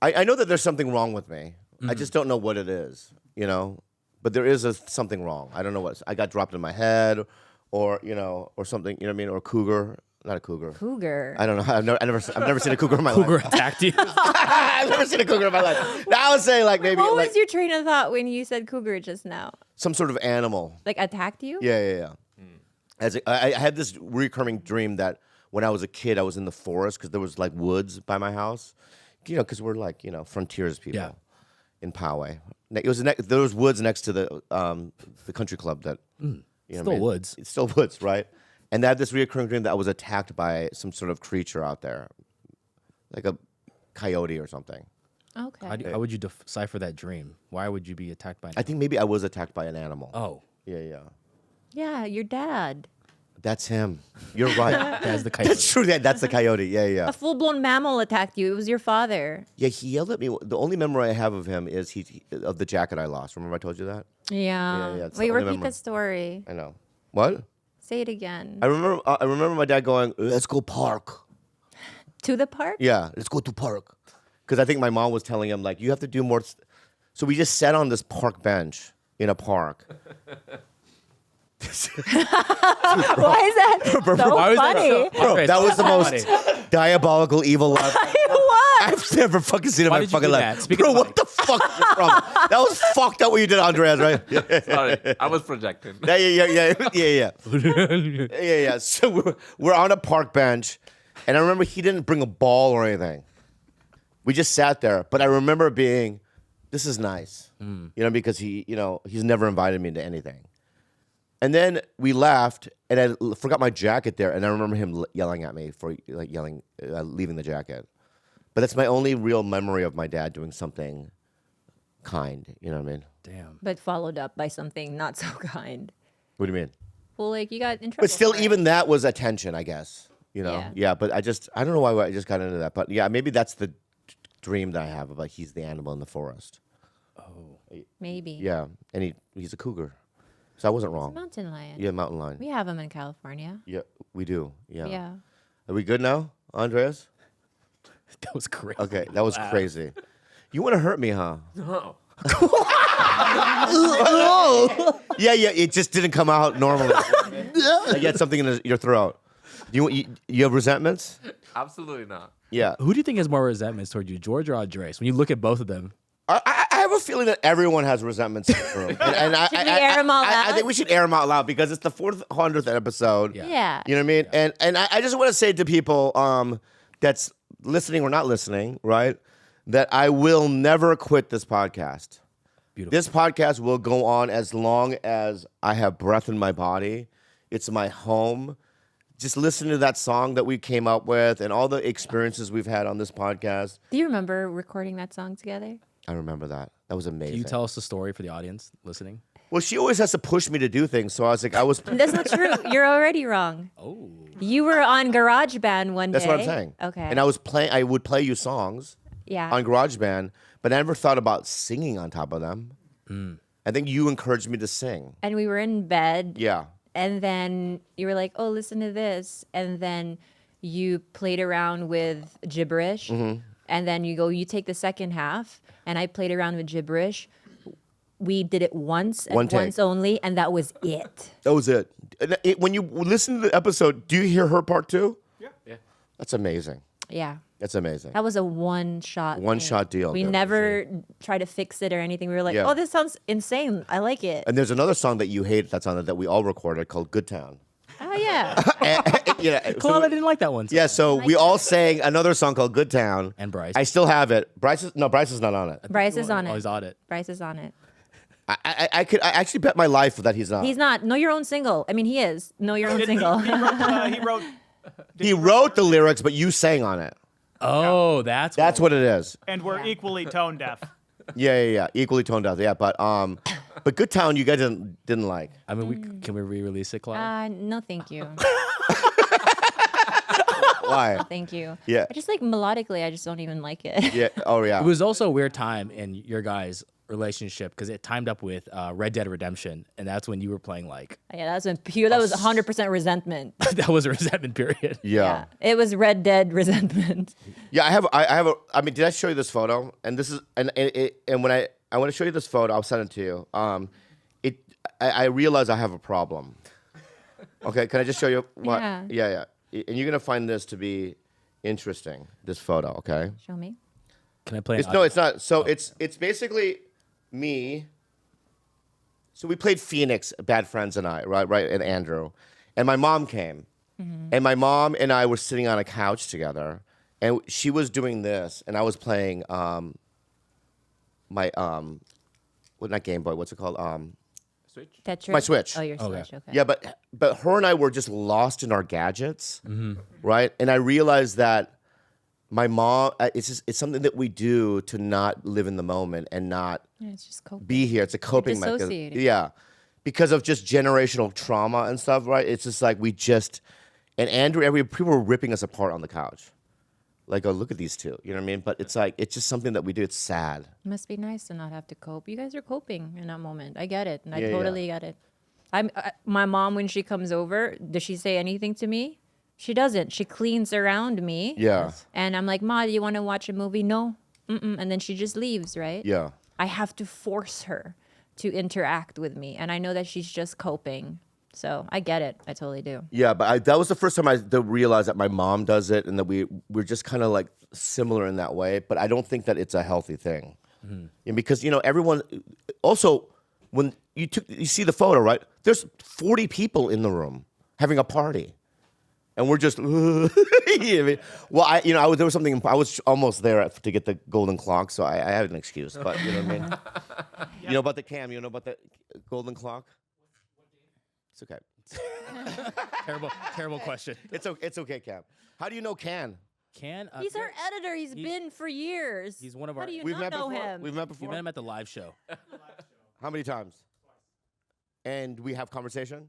I know that there's something wrong with me. I just don't know what it is, But there is something wrong. I don't know what. I got dropped in my head, or or something. You know what I mean? Or a cougar. Not a cougar. Cougar. I don't know. I've never seen a cougar in my life. Cougar attacked you. I've never seen a cougar in my life. Now I would say like maybe What like was your train of thought when you said cougar just now? some sort of animal. Like attacked you? Yeah. I had this recurring dream that when I was a kid, I was in the forest because there was like woods by my house. Because we're like frontiers people in Poway. There was woods next to the country club that Still woods. It's still woods, right? And I had this recurring dream that I was attacked by some sort of creature out there, like a coyote or something. Okay. How would you decipher that dream? Why would you be attacked by an I think maybe I was attacked by an animal. Oh. Yeah. Yeah, your dad. That's him. You're right. That's the coyote. That's true. That's the coyote. Yeah. A full-blown mammal attacked you. It was your father. Yeah, he yelled at me. The only memory I have of him is of the jacket I lost. Remember I told you that? Yeah. it's the Wait, only repeat memory. the story. I know. What? Say it again. I remember my dad going, "Let's go park." To the park? Yeah, let's go to park. Because I think my mom was telling him like, you have to do more. So we just sat on this park bench in a park. Why is that so Why was that funny? so- Bro, that was the most Funny. diabolical, evil laugh What? I've never fucking seen in Why my did you fucking do life. that? Speaking Bro, of what the fuck is this from? That was fucked up what you did, Andreas, right? Sorry, I was projecting. Yeah. So we're on a park bench, and I remember he didn't bring a ball or anything. We just sat there, but I remember being, this is nice, because he's never invited me to anything. And then we left, and I forgot my jacket there, and I remember him yelling at me for leaving the jacket. But that's my only real memory of my dad doing something kind. You know what I mean? Damn. But followed up by something not so kind. What do you mean? Well, like you got in trouble. But still, for it. even that was attention, I guess. Yeah. Yeah. But I don't know why I just got into that. But yeah, maybe that's the dream that I have of like he's the animal in the forest. Maybe. Yeah, and he's a cougar. So I wasn't It's a wrong. mountain lion. Yeah, mountain lion. We have them in California. Yeah, we do. Yeah. Yeah. Are we good now, Andreas? That was crazy. Okay, that was crazy. You want to hurt me, huh? No. Yeah, it just didn't come out normally. Like you had something in your throat. You have resentments? Absolutely not. Yeah. Who do you think has more resentments toward you, George or Andres? When you look at both of them, I have a feeling that everyone has resentments in this room. And Should we air 'em out I loud? think we should air them out loud because it's the 400th episode. Yeah. Yeah. You know what I mean? Yeah. And I just want to say to people that's listening or not listening, right, that I will never quit this podcast. Beautiful. This podcast will go on as long as I have breath in my body. It's my home. Just listen to that song that we came up with and all the experiences we've had on this podcast. Do you remember recording that song together? I remember that. That was amazing. can you tell us the story for the audience listening? Well, she always has to push me to do things. So I was like, That's not true. You're already wrong. Oh. You were on GarageBand one day. That's what I'm saying. Okay. And I would play you songs yeah. on GarageBand, but I never thought about singing on top of them. I think you encouraged me to sing. And we were in bed. Yeah. And then you were like, oh, listen to this. And then you played around with gibberish. Mm-hmm. And then you take the second half. And I played around with gibberish. We did it once and One take. once only. And that was it. That was it. When you listen to the episode, do you hear her part too? Yeah. That's amazing. Yeah. That's amazing. That was a one-shot One-shot deal. We That was never tried to fix it or anything. We were like, Yeah. oh, this sounds insane. I like it. And there's another song that you hate that's on it that we all recorded called Good Town. Oh, yeah. Kalala didn't like that one. Yeah, so we all sang another song called Good Town. And Bryce. I still have it. Bryce is not on it. Bryce is on Oh, it. he's on it. Bryce is on it. I actually bet my life that he's not. He's not. Know Your Own Single. I mean, he is. Know Your Own Single. He wrote. He wrote the lyrics, but you sang on it. Oh, that's What it is. And we're equally tone deaf. Yeah. Equally toned out. Yeah, but Good Town you guys didn't like. I mean, can we re-release it, Clyde? No, thank you. Why? Thank you. Yeah. I just like melodically, I just don't even like it. Yeah. Oh yeah. It was also a weird time in your guys' relationship because it timed up with Red Dead Redemption, and that's when you were playing like Yeah, that's when pure. That was 100% resentment. that was a resentment period. Yeah. It was Red Dead resentment. Yeah, I mean, did I show you this photo? And this is and when I want to show you this photo, I'll send it to you. I realize I have a problem. Okay, can I just show you what? Yeah. And you're gonna find this to be interesting. This photo, okay? Show me. Can I play? No, it's not. So it's basically me. So we played Phoenix, Bad Friends and I, right, and Andrew, and my mom came, and my mom and I were sitting on a couch together, and she was doing this, and I was playing my well, not Game Boy, what's it called? Switch. Tetris? My Switch. Oh, your Switch. Okay. Yeah, but her and I were just lost in our gadgets, right? And I realized that my mom, it's something that we do to not live in the moment and not Yeah, it's just coping. be here. It's a coping mechanism. dissociating. Yeah, because of just generational trauma and stuff, right? It's just like and Andrew, people were ripping us apart on the couch. Like, oh, look at these two. You know what I mean? But it's like, it's just something that we do. It's sad. It must be nice to not have to cope. You guys are coping in that moment. I get it. And I Yeah, totally get it. My mom, when she comes over, does she say anything to me? She doesn't. She cleans around me. Yeah. And I'm like, Ma, do you want to watch a movie? No. And then she just leaves, right? Yeah. I have to force her to interact with me. And I know that she's just coping. So I get it. I totally do. Yeah, but that was the first time I realized that my mom does it and that we're just kind of like similar in that way. But I don't think that it's a healthy thing. And because, everyone, also, when you see the photo, right? There's 40 people in the room having a party. And we're just, well, there was something, I was almost there to get the golden clock, so I had an excuse, but you know what I mean? You know about the cam, you know about the golden clock? It's okay. Terrible question. It's okay, Cam. How do you know Can? He's our editor. He's been for years. He's one of How our- do you We've not met know before? him? We've met We before? met him at the live show. How many times? And we have conversation?